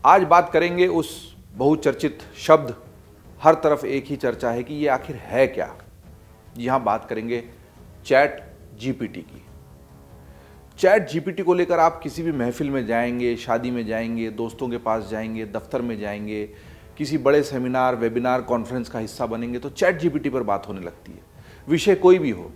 आज बात करेंगे उस बहुचर्चित शब्द, हर तरफ एक ही चर्चा है कि ये आखिर है क्या। यहां बात करेंगे चैट जीपीटी की। चैट जीपीटी को लेकर आप किसी भी महफिल में जाएंगे, शादी में जाएंगे, दोस्तों के पास जाएंगे, दफ्तर में जाएंगे, किसी बड़े सेमिनार, वेबिनार, कॉन्फ्रेंस का हिस्सा बनेंगे तो चैट जीपीटी पर बात होने लगती है, विषय कोई भी हो।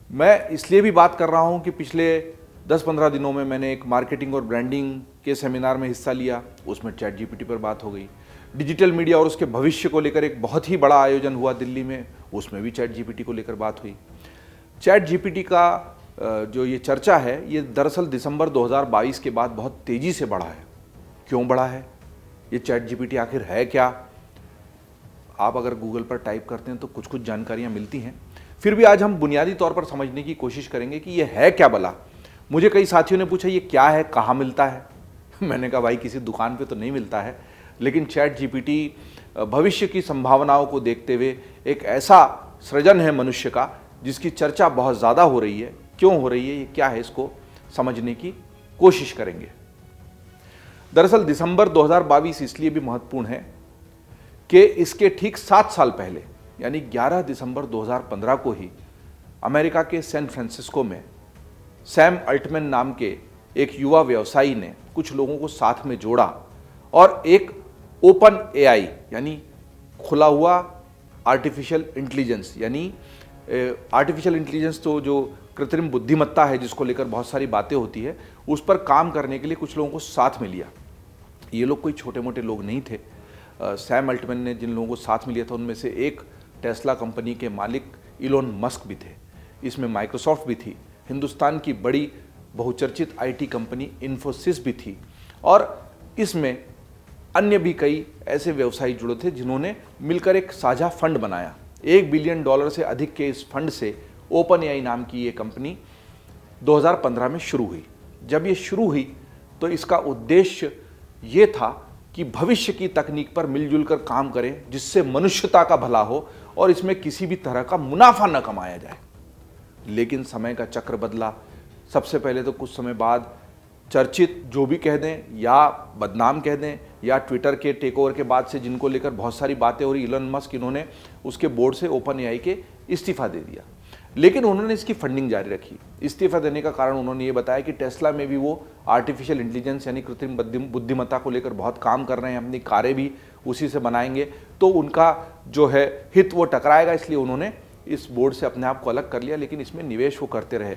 मैं इसलिए भी बात कर रहा हूं कि पिछले 10-15 दिनों में मैंने एक मार्केटिंग और ब्रांडिंग के सेमिनार में हिस्सा लिया, उसमें चैट जीपीटी पर बात हो गई। डिजिटल मीडिया और उसके भविष्य को लेकर एक बहुत ही बड़ा आयोजन हुआ दिल्ली में, उसमें भी चैट जीपीटी को लेकर बात हुई। चैट जीपीटी का जो ये चर्चा है, ये दरअसल दिसंबर 2022 के बाद बहुत तेजी से बढ़ा है। क्यों बढ़ा है? ये चैट जीपीटी आखिर है क्या? आप अगर गूगल पर टाइप करते हैं तो कुछ कुछ जानकारियां मिलती हैं। फिर भी आज हम बुनियादी तौर पर समझने की कोशिश करेंगे कि ये है क्या भला। मुझे कई साथियों ने पूछा ये क्या है, कहाँ मिलता है। मैंने कहा भाई किसी दुकान पे तो नहीं मिलता है, लेकिन चैट जीपीटी भविष्य की संभावनाओं को देखते हुए एक ऐसा सृजन है मनुष्य का जिसकी चर्चा बहुत ज़्यादा हो रही है। क्यों हो रही है, ये क्या है, इसको समझने की कोशिश करेंगे। दरअसल दिसंबर 2022 इसलिए भी महत्वपूर्ण है कि इसके ठीक 7 साल पहले यानी 11 दिसंबर 2015 को ही अमेरिका के सैन फ्रांसिस्को में सैम अल्टमैन नाम के एक युवा व्यवसायी ने कुछ लोगों को साथ में जोड़ा और एक ओपन एआई यानी खुला हुआ आर्टिफिशियल इंटेलिजेंस, यानी आर्टिफिशियल इंटेलिजेंस तो जो कृत्रिम बुद्धिमत्ता है जिसको लेकर बहुत सारी बातें होती है, उस पर काम करने के लिए कुछ लोगों को साथ में लिया। ये लोग कोई छोटे मोटे लोग नहीं थे। सैम अल्टमैन ने जिन लोगों को साथ में लिया था उनमें से एक टेस्ला कंपनी के मालिक इलोन मस्क भी थे, इसमें माइक्रोसॉफ्ट भी थी, हिंदुस्तान की बड़ी बहुचर्चित आईटी कंपनी इन्फोसिस भी थी, और इसमें अन्य भी कई ऐसे व्यवसायी जुड़े थे जिन्होंने मिलकर एक साझा फंड बनाया। $1 बिलियन से अधिक के इस फंड से ओपन एआई नाम की ये कंपनी 2015 में शुरू हुई। जब ये शुरू हुई तो इसका उद्देश्य ये था कि भविष्य की तकनीक पर मिलजुल कर काम करें जिससे मनुष्यता का भला हो और इसमें किसी भी तरह का मुनाफा न कमाया जाए। लेकिन समय का चक्र बदला। सबसे पहले तो कुछ समय बाद चर्चित जो भी कह दें या बदनाम कह दें या ट्विटर के टेक ओवर के बाद से जिनको लेकर बहुत सारी बातें हो रही, इलोन मस्क, इन्होंने उसके बोर्ड से ओपन एआई के इस्तीफा दे दिया। लेकिन उन्होंने इसकी फंडिंग जारी रखी। इस्तीफा देने का कारण उन्होंने ये बताया कि टेस्ला में भी वो आर्टिफिशियल इंटेलिजेंस यानी कृत्रिम बुद्धिमत्ता को लेकर बहुत काम कर रहे हैं, अपनी कारें भी उसी से बनाएंगे, तो उनका जो है हित वो टकराएगा, इसलिए उन्होंने इस बोर्ड से अपने आप को अलग कर लिया। लेकिन इसमें निवेश वो करते रहे।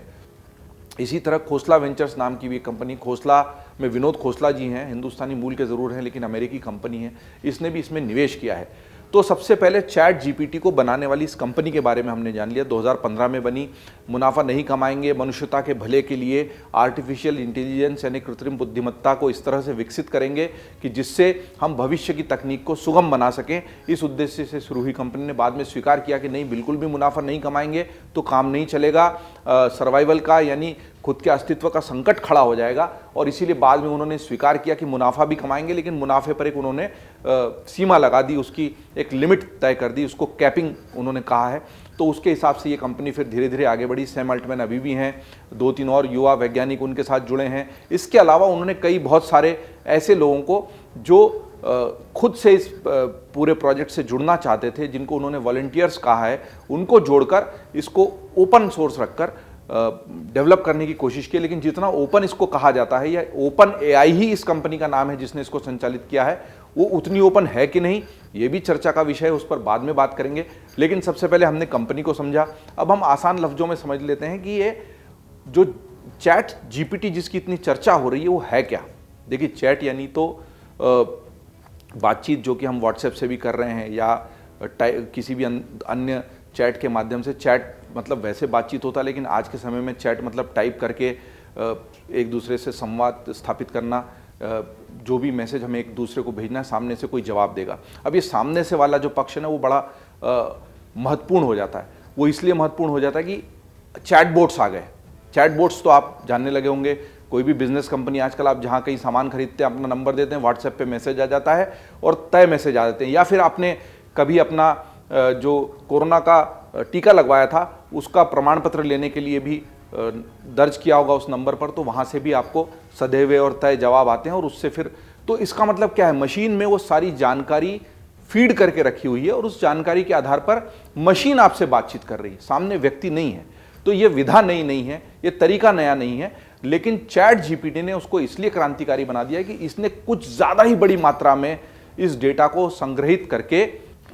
इसी तरह खोसला वेंचर्स नाम की भी कंपनी, खोसला में विनोद खोसला जी हैं, हिंदुस्तानी मूल के ज़रूर हैं लेकिन अमेरिकी कंपनी है, इसने भी इसमें निवेश किया है। तो सबसे पहले चैट जीपीटी को बनाने वाली इस कंपनी के बारे में हमने जान लिया। 2015 में बनी, मुनाफा नहीं कमाएंगे, मनुष्यता के भले के लिए आर्टिफिशियल इंटेलिजेंस यानी कृत्रिम बुद्धिमत्ता को इस तरह से विकसित करेंगे कि जिससे हम भविष्य की तकनीक को सुगम बना सकें। इस उद्देश्य से शुरू हुई कंपनी ने बाद में स्वीकार किया कि नहीं, बिल्कुल भी मुनाफा नहीं कमाएंगे तो काम नहीं चलेगा, सर्वाइवल का यानी खुद के अस्तित्व का संकट खड़ा हो जाएगा। और इसीलिए बाद में उन्होंने स्वीकार किया कि मुनाफा भी कमाएंगे, लेकिन मुनाफे पर एक उन्होंने सीमा लगा दी, उसकी एक लिमिट तय कर दी, उसको कैपिंग उन्होंने कहा है। तो उसके हिसाब से ये कंपनी फिर धीरे धीरे आगे बढ़ी। सैम अल्टमैन अभी भी हैं, 2-3 और युवा वैज्ञानिक उनके साथ जुड़े हैं। इसके अलावा उन्होंने कई बहुत सारे ऐसे लोगों को जो खुद से इस पूरे प्रोजेक्ट से जुड़ना चाहते थे, जिनको उन्होंने वॉलंटियर्स कहा है, उनको जोड़कर इसको ओपन सोर्स रखकर डेवलप करने की कोशिश की। लेकिन जितना ओपन इसको कहा जाता है, या ओपन एआई ही इस कंपनी का नाम है जिसने इसको संचालित किया है, वो उतनी ओपन है कि नहीं, ये भी चर्चा का विषय है, उस पर बाद में बात करेंगे। लेकिन सबसे पहले हमने कंपनी को समझा। अब हम आसान लफ्जों में समझ लेते हैं कि ये जो चैट जीपीटी जिसकी इतनी चर्चा हो रही है वो है क्या। देखिए, चैट यानी तो बातचीत जो कि हम व्हाट्सएप से भी कर रहे हैं या किसी भी अन्य चैट के माध्यम से। चैट मतलब वैसे बातचीत होता है, लेकिन आज के समय में चैट मतलब टाइप करके एक दूसरे से संवाद स्थापित करना, जो भी मैसेज हमें एक दूसरे को भेजना है, सामने से कोई जवाब देगा। अब ये सामने से वाला जो पक्ष है ना, वो बड़ा महत्वपूर्ण हो जाता है। वो इसलिए महत्वपूर्ण हो जाता है कि चैटबॉट्स आ गए। चैटबॉट्स तो आप जानने लगे होंगे, कोई भी बिजनेस कंपनी आजकल आप जहाँ कहीं सामान खरीदते हैं, अपना नंबर देते हैं, व्हाट्सएप पे मैसेज आ जाता है और तय मैसेज आ जाते हैं। या फिर आपने कभी अपना जो कोरोना का टीका लगवाया था उसका प्रमाण पत्र लेने के लिए भी दर्ज किया होगा उस नंबर पर, तो वहाँ से भी आपको सधे हुए और तय जवाब आते हैं और उससे फिर तो इसका मतलब क्या है, मशीन में वो सारी जानकारी फीड करके रखी हुई है और उस जानकारी के आधार पर मशीन आपसे बातचीत कर रही है, सामने व्यक्ति नहीं है। तो ये विधा नई नहीं है, ये तरीका नया नहीं है, लेकिन चैट जीपीटी ने उसको इसलिए क्रांतिकारी बना दिया कि इसने कुछ ज्यादा ही बड़ी मात्रा में इस डेटा को संग्रहित करके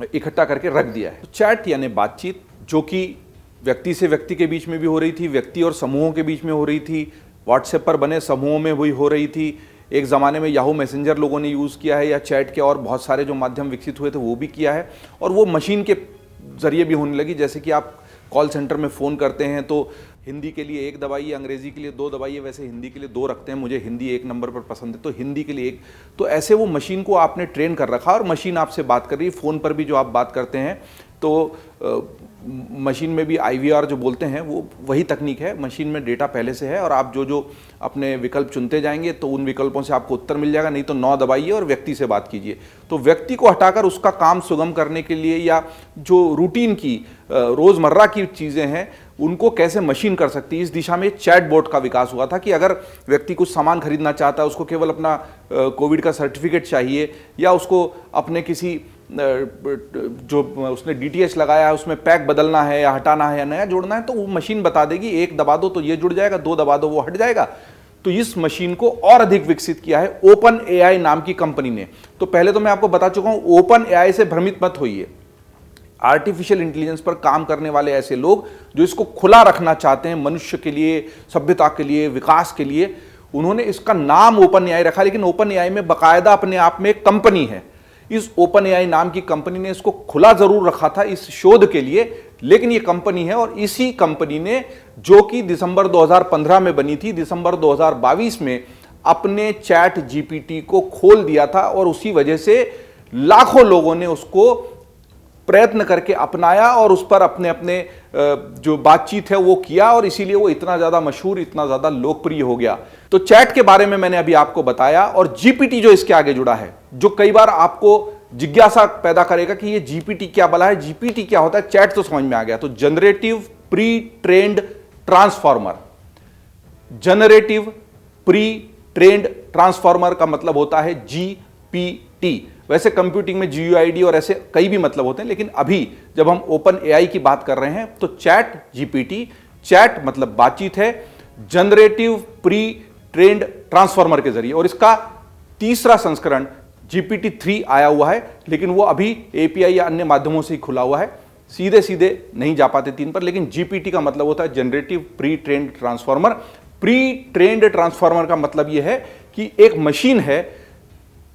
इकट्ठा करके रख दिया है। तो चैट यानी बातचीत, जो कि व्यक्ति से व्यक्ति के बीच में भी हो रही थी, व्यक्ति और समूहों के बीच में हो रही थी, व्हाट्सएप पर बने समूहों में हुई हो रही थी, एक ज़माने में याहू मैसेंजर लोगों ने यूज़ किया है, या चैट के और बहुत सारे जो माध्यम विकसित हुए थे वो भी किया है, और वो मशीन के ज़रिए भी होने लगी। जैसे कि आप कॉल सेंटर में फ़ोन करते हैं तो हिंदी के लिए 1 दबाइए, अंग्रेजी के लिए 2 दबाइए, वैसे हिंदी के लिए 2 रखते हैं, मुझे हिंदी 1 नंबर पर पसंद है तो हिंदी के लिए 1। तो ऐसे वो मशीन को आपने ट्रेन कर रखा और मशीन आपसे बात कर रही है। फ़ोन पर भी जो आप बात करते हैं तो मशीन में भी IVR जो बोलते हैं वो वही तकनीक है, मशीन में डेटा पहले से है और आप जो जो अपने विकल्प चुनते जाएंगे तो उन विकल्पों से आपको उत्तर मिल जाएगा। नहीं तो 9 दबाइए और व्यक्ति से बात कीजिए। तो व्यक्ति को हटाकर उसका काम सुगम करने के लिए, या जो रूटीन की रोज़मर्रा की चीज़ें हैं उनको कैसे मशीन कर सकती है, इस दिशा में चैट बोट का विकास हुआ था कि अगर व्यक्ति कुछ सामान खरीदना चाहता है, उसको केवल अपना कोविड का सर्टिफिकेट चाहिए, या उसको अपने किसी जो उसने DTH लगाया है उसमें पैक बदलना है या हटाना है या नया जोड़ना है, तो वो मशीन बता देगी 1 दबा दो तो ये जुड़ जाएगा, 2 दबा दो वो हट जाएगा। तो इस मशीन को और अधिक विकसित किया है OpenAI नाम की कंपनी ने। तो पहले तो मैं आपको बता चुका हूं, OpenAI से भ्रमित मत होइए। आर्टिफिशियल इंटेलिजेंस पर काम करने वाले ऐसे लोग जो इसको खुला रखना चाहते हैं मनुष्य के लिए, सभ्यता के लिए, विकास के लिए, उन्होंने इसका नाम OpenAI रखा, लेकिन OpenAI में बाकायदा अपने आप में एक कंपनी है। इस OpenAI नाम की कंपनी ने इसको खुला जरूर रखा था इस शोध के लिए, लेकिन ये कंपनी है और इसी कंपनी ने, जो कि दिसंबर 2015 में बनी थी, दिसंबर 2022 में अपने चैट जीपीटी को खोल दिया था और उसी वजह से लाखों लोगों ने उसको प्रयत्न करके अपनाया और उस पर अपने अपने जो बातचीत है वो किया, और इसीलिए वो इतना ज्यादा मशहूर, इतना ज्यादा लोकप्रिय हो गया। तो चैट के बारे में मैंने अभी आपको बताया, और जीपीटी जो इसके आगे जुड़ा है, जो कई बार आपको जिज्ञासा पैदा करेगा कि ये जीपीटी क्या बला है, जीपीटी क्या होता है। चैट तो समझ में आ गया। तो generative pre trend transformer, generative pre trend transformer का मतलब होता है जीपीटी। वैसे कंप्यूटिंग में GUID और ऐसे कई भी मतलब होते हैं, लेकिन अभी जब हम OpenAI की बात कर रहे हैं तो चैट जीपीटी, चैट मतलब बातचीत है, जनरेटिव प्री ट्रेंड ट्रांसफॉर्मर के जरिए। और इसका तीसरा संस्करण GPT-3 आया हुआ है, लेकिन वो अभी API या अन्य माध्यमों से ही खुला हुआ है, सीधे सीधे नहीं जा पाते 3 पर। लेकिन GPT का मतलब होता है generative pre trend transformer. Pre trend transformer का मतलब यह है कि एक मशीन है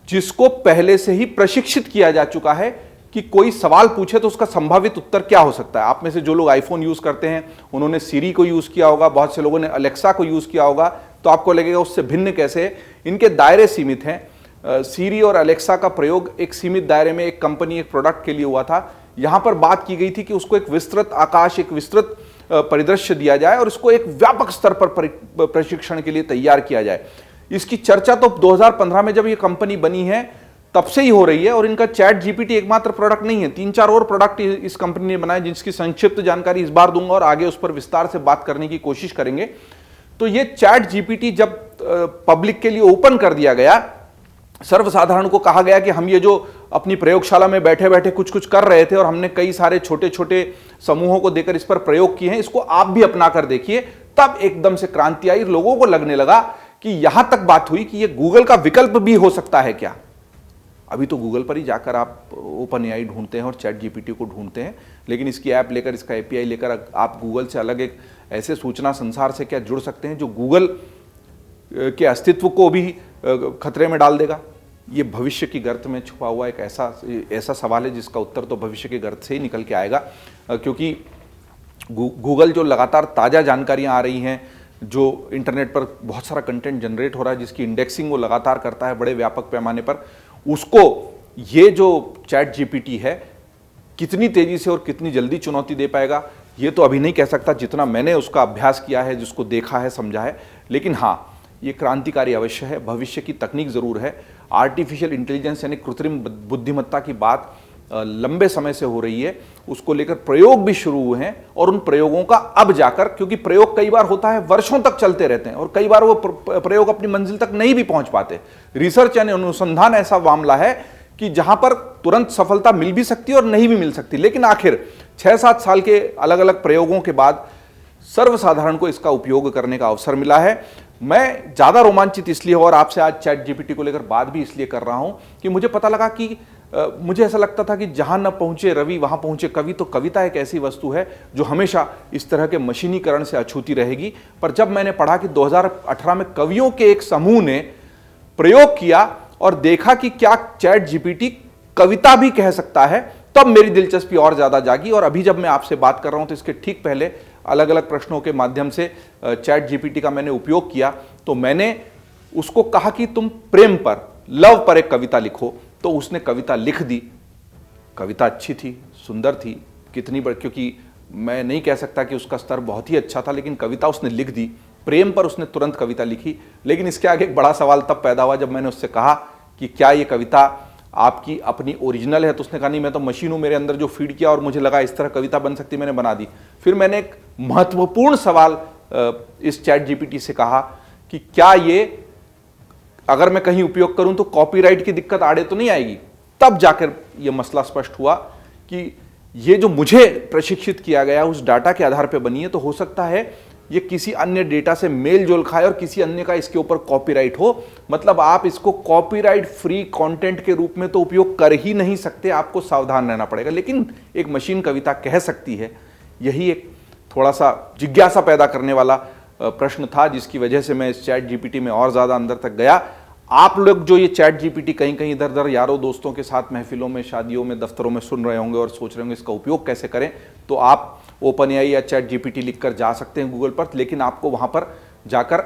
जिसको पहले से ही प्रशिक्षित किया जा चुका है कि कोई सवाल पूछे तो उसका संभावित उत्तर क्या हो सकता है। आप में से जो लोग आईफोन यूज करते हैं उन्होंने सीरी को यूज किया होगा, बहुत से लोगों ने अलेक्सा को यूज किया होगा, तो आपको लगेगा उससे भिन्न कैसे है। इनके दायरे सीमित हैं। सीरी और अलेक्सा का प्रयोग एक सीमित दायरे में एक कंपनी, एक प्रोडक्ट के लिए हुआ था। यहां पर बात की गई थी कि उसको एक विस्तृत आकाश, एक विस्तृत परिदृश्य दिया जाए और इसको एक व्यापक स्तर पर प्रशिक्षण के लिए तैयार किया जाए। इसकी चर्चा तो 2015 में जब ये कंपनी बनी है तब से ही हो रही है, और इनका चैट जीपीटी एकमात्र प्रोडक्ट नहीं है, 3-4 और प्रोडक्ट इस कंपनी ने बनाए, जिसकी संक्षिप्त जानकारी इस बार दूंगा और आगे उस पर विस्तार से बात करने की कोशिश करेंगे। तो ये चैट जीपीटी जब पब्लिक के लिए ओपन कर दिया गया, सर्वसाधारण को कहा गया कि हम ये जो अपनी प्रयोगशाला में बैठे बैठे कुछ कुछ कर रहे थे और हमने कई सारे छोटे छोटे समूहों को देकर इस पर प्रयोग किए हैं, इसको आप भी अपना कर देखिए, तब एकदम से क्रांति आई। लोगों को लगने लगा कि यहां तक बात हुई कि ये गूगल का विकल्प भी हो सकता है क्या। अभी तो गूगल पर ही जाकर आप OpenAI ढूंढते हैं और चैट जीपीटी को ढूंढते हैं, लेकिन इसकी ऐप लेकर, इसका API लेकर आप गूगल से अलग एक ऐसे सूचना संसार से क्या जुड़ सकते हैं जो गूगल के अस्तित्व को भी खतरे में डाल देगा। ये भविष्य की गर्त में छुपा हुआ एक ऐसा सवाल है जिसका उत्तर तो भविष्य की गर्त से ही निकल के आएगा, क्योंकि गूगल जो लगातार ताज़ा जानकारियां आ रही हैं, जो इंटरनेट पर बहुत सारा कंटेंट जनरेट हो रहा है, जिसकी इंडेक्सिंग वो लगातार करता है बड़े व्यापक पैमाने पर, उसको ये जो चैट जीपीटी है कितनी तेजी से और कितनी जल्दी चुनौती दे पाएगा ये तो अभी नहीं कह सकता, जितना मैंने उसका अभ्यास किया है, जिसको देखा है, समझा है। लेकिन हाँ, ये क्रांतिकारी अवश्य है, भविष्य की तकनीक जरूर है। आर्टिफिशियल इंटेलिजेंस यानी कृत्रिम बुद्धिमत्ता की बात लंबे समय से हो रही है, उसको लेकर प्रयोग भी शुरू हुए हैं और उन प्रयोगों का अब जाकर, क्योंकि प्रयोग कई बार होता है वर्षों तक चलते रहते हैं और कई बार वो प्रयोग अपनी मंजिल तक नहीं भी पहुंच पाते। रिसर्च यानी अनुसंधान ऐसा मामला है कि जहां पर तुरंत सफलता मिल भी सकती है और नहीं भी मिल सकती, लेकिन आखिर 6-7 साल के अलग अलग प्रयोगों के बाद सर्वसाधारण को इसका उपयोग करने का अवसर मिला है। मैं ज्यादा रोमांचित इसलिए और आपसे आज चैट जीपीटी को लेकर बात भी इसलिए कर रहा हूं कि मुझे पता लगा कि मुझे ऐसा लगता था कि जहां न पहुंचे रवि वहां पहुंचे कवि। तो कविता एक ऐसी वस्तु है जो हमेशा इस तरह के मशीनीकरण से अछूती रहेगी। पर जब मैंने पढ़ा कि 2018 में कवियों के एक समूह ने प्रयोग किया और देखा कि क्या चैट जीपीटी कविता भी कह सकता है, तब मेरी दिलचस्पी और ज्यादा जागी। और अभी जब मैं आपसे बात कर रहा हूं तो इसके ठीक पहले अलग अलग प्रश्नों के माध्यम से चैट जीपीटी का मैंने उपयोग किया। तो मैंने उसको कहा कि तुम प्रेम पर, लव पर एक कविता लिखो, तो उसने कविता लिख दी। कविता अच्छी थी, सुंदर थी, कितनी बड़ी, क्योंकि मैं नहीं कह सकता कि उसका स्तर बहुत ही अच्छा था, लेकिन कविता उसने लिख दी। प्रेम पर उसने तुरंत कविता लिखी। लेकिन इसके आगे एक बड़ा सवाल तब पैदा हुआ जब मैंने उससे कहा कि क्या ये कविता आपकी अपनी ओरिजिनल है। तो उसने कहा नहीं, मैं तो मशीन हूं, मेरे अंदर जो फीड किया और मुझे लगा इस तरह कविता बन सकती, मैंने बना दी। फिर मैंने एक महत्वपूर्ण सवाल इस चैट जीपीटी से कहा कि क्या ये अगर मैं कहीं उपयोग करूं तो कॉपीराइट की दिक्कत आड़े तो नहीं आएगी। तब जाकर यह मसला स्पष्ट हुआ कि ये जो मुझे प्रशिक्षित किया गया उस डाटा के आधार पर बनी है, तो हो सकता है ये किसी अन्य डेटा से मेल जोल खाए और किसी अन्य का इसके ऊपर कॉपीराइट हो। मतलब आप इसको कॉपीराइट फ्री कंटेंट के रूप में तो उपयोग कर ही नहीं सकते, आपको सावधान रहना पड़ेगा। लेकिन एक मशीन कविता कह सकती है, यही एक थोड़ा सा जिज्ञासा पैदा करने वाला प्रश्न था, जिसकी वजह से मैं इस चैट जीपीटी में और ज्यादा अंदर तक गया। आप लोग जो ये चैट जीपीटी कहीं कहीं इधर उधर यारों दोस्तों के साथ महफिलों में, शादियों में, दफ्तरों में सुन रहे होंगे और सोच रहे होंगे इसका उपयोग कैसे करें, तो आप ओपन एआई या चैट जीपीटी लिखकर जा सकते हैं गूगल पर। लेकिन आपको वहां पर जाकर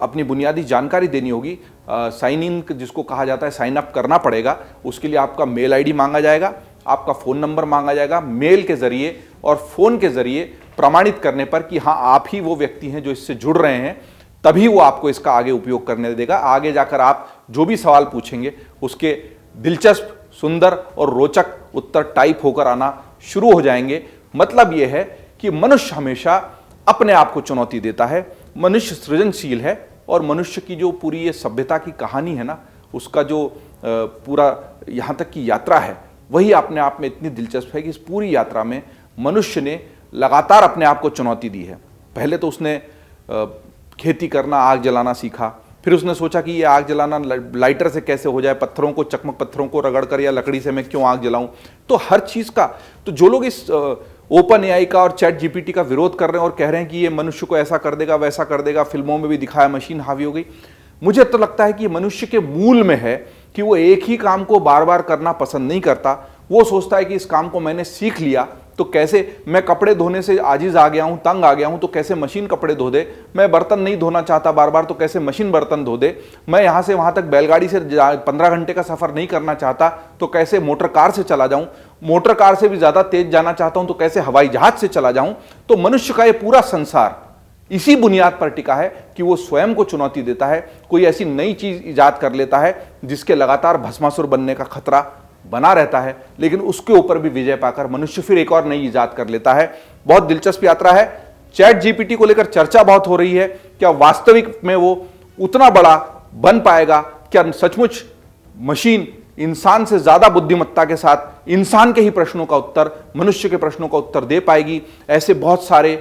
अपनी बुनियादी जानकारी देनी होगी। साइन इन जिसको कहा जाता है, साइन अप करना पड़ेगा। उसके लिए आपका मेल आईडी मांगा जाएगा, आपका फोन नंबर मांगा जाएगा। मेल के जरिए और फोन के जरिए प्रमाणित करने पर कि हाँ आप ही वो व्यक्ति हैं जो इससे जुड़ रहे हैं, तभी वो आपको इसका आगे उपयोग करने देगा। आगे जाकर आप जो भी सवाल पूछेंगे उसके दिलचस्प, सुंदर और रोचक उत्तर टाइप होकर आना शुरू हो जाएंगे। मतलब यह है कि मनुष्य हमेशा अपने आप को चुनौती देता है, मनुष्य सृजनशील है और मनुष्य की जो पूरी ये सभ्यता की कहानी है ना, उसका जो पूरा यहाँ तक की यात्रा है, वही अपने आप में इतनी दिलचस्प है कि इस पूरी यात्रा में मनुष्य ने लगातार अपने आप को चुनौती दी है। पहले तो उसने खेती करना, आग जलाना सीखा। फिर उसने सोचा कि ये आग जलाना लाइटर से कैसे हो जाए, पत्थरों को, चकमक पत्थरों को रगड़कर या लकड़ी से मैं क्यों आग जलाऊं। तो हर चीज का, तो जो लोग इस ओपन एआई का और चैट जीपीटी का विरोध कर रहे हैं और कह रहे हैं कि ये मनुष्य को ऐसा कर देगा, वैसा कर देगा, फिल्मों में भी दिखाया मशीन हावी हो गई, मुझे तो लगता है कि ये मनुष्य के मूल में है कि वो एक ही काम को बार बार करना पसंद नहीं करता। वो सोचता है कि इस काम को मैंने सीख लिया तो कैसे, मैं कपड़े धोने से आजिज आ गया हूं, तंग आ गया हूं, तो कैसे मशीन कपड़े धो दे। मैं बर्तन नहीं धोना चाहता बार बार, तो कैसे मशीन बर्तन धो दे। मैं यहां से वहां तक बैलगाड़ी से 15 घंटे का सफर नहीं करना चाहता, तो कैसे मोटर कार से चला जाऊं। मोटर कार से भी ज्यादा तेज जाना चाहता हूं, तो कैसे हवाई जहाज से चला जाऊं। तो मनुष्य का यह पूरा संसार इसी बुनियाद पर टिका है कि वो स्वयं को चुनौती देता है, कोई ऐसी नई चीज इजाद कर लेता है जिसके लगातार भस्मासुर बनने का खतरा बना रहता है, लेकिन उसके ऊपर भी विजय पाकर मनुष्य फिर एक और नई इजाद कर लेता है। बहुत दिलचस्प यात्रा है। चैट जीपीटी को लेकर चर्चा बहुत हो रही है, क्या वास्तविक में वो उतना बड़ा बन पाएगा, क्या सचमुच मशीन इंसान से ज्यादा बुद्धिमत्ता के साथ इंसान के ही प्रश्नों का उत्तर, मनुष्य के प्रश्नों का उत्तर दे पाएगी। ऐसे बहुत सारे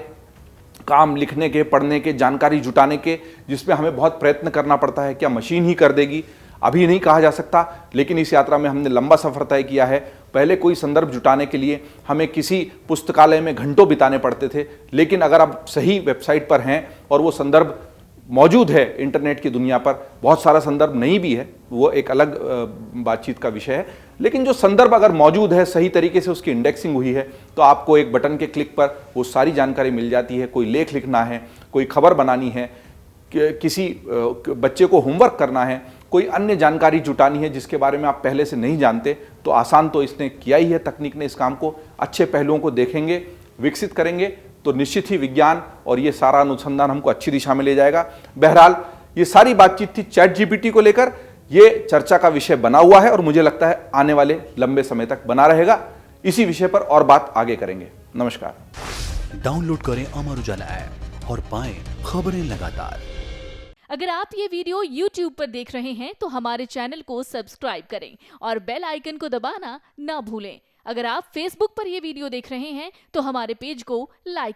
काम लिखने के, पढ़ने के, जानकारी जुटाने के, जिसमें हमें बहुत प्रयत्न करना पड़ता है, क्या मशीन ही कर देगी, अभी नहीं कहा जा सकता। लेकिन इस यात्रा में हमने लंबा सफर तय किया है। पहले कोई संदर्भ जुटाने के लिए हमें किसी पुस्तकालय में घंटों बिताने पड़ते थे, लेकिन अगर आप सही वेबसाइट पर हैं और वो संदर्भ मौजूद है इंटरनेट की दुनिया पर, बहुत सारा संदर्भ नहीं भी है, वो एक अलग बातचीत का विषय है, लेकिन जो संदर्भ अगर मौजूद है, सही तरीके से उसकी इंडेक्सिंग हुई है, तो आपको एक बटन के क्लिक पर वो सारी जानकारी मिल जाती है। कोई लेख लिखना है, कोई खबर बनानी है, किसी बच्चे को होमवर्क करना है, कोई अन्य जानकारी जुटानी है जिसके बारे में आप पहले से नहीं जानते, तो आसान तो इसने किया ही है। तकनीक ने इस काम को, अच्छे पहलुओं को देखेंगे, विकसित करेंगे तो निश्चित ही विज्ञान और ये सारा अनुसंधान हमको अच्छी दिशा में ले जाएगा। बहरहाल ये सारी बातचीत थी चैट जीपीटी को लेकर। ये चर्चा का विषय बना हुआ है और मुझे लगता है आने वाले लंबे समय तक बना रहेगा। इसी विषय पर और बात आगे करेंगे। नमस्कार। डाउनलोड करें अमर उजाला ऐप और पाएं खबरें लगातार। अगर आप ये वीडियो YouTube पर देख रहे हैं तो हमारे चैनल को सब्सक्राइब करें और बेल आइकन को दबाना ना भूलें। अगर आप Facebook पर ये वीडियो देख रहे हैं तो हमारे पेज को लाइक करें।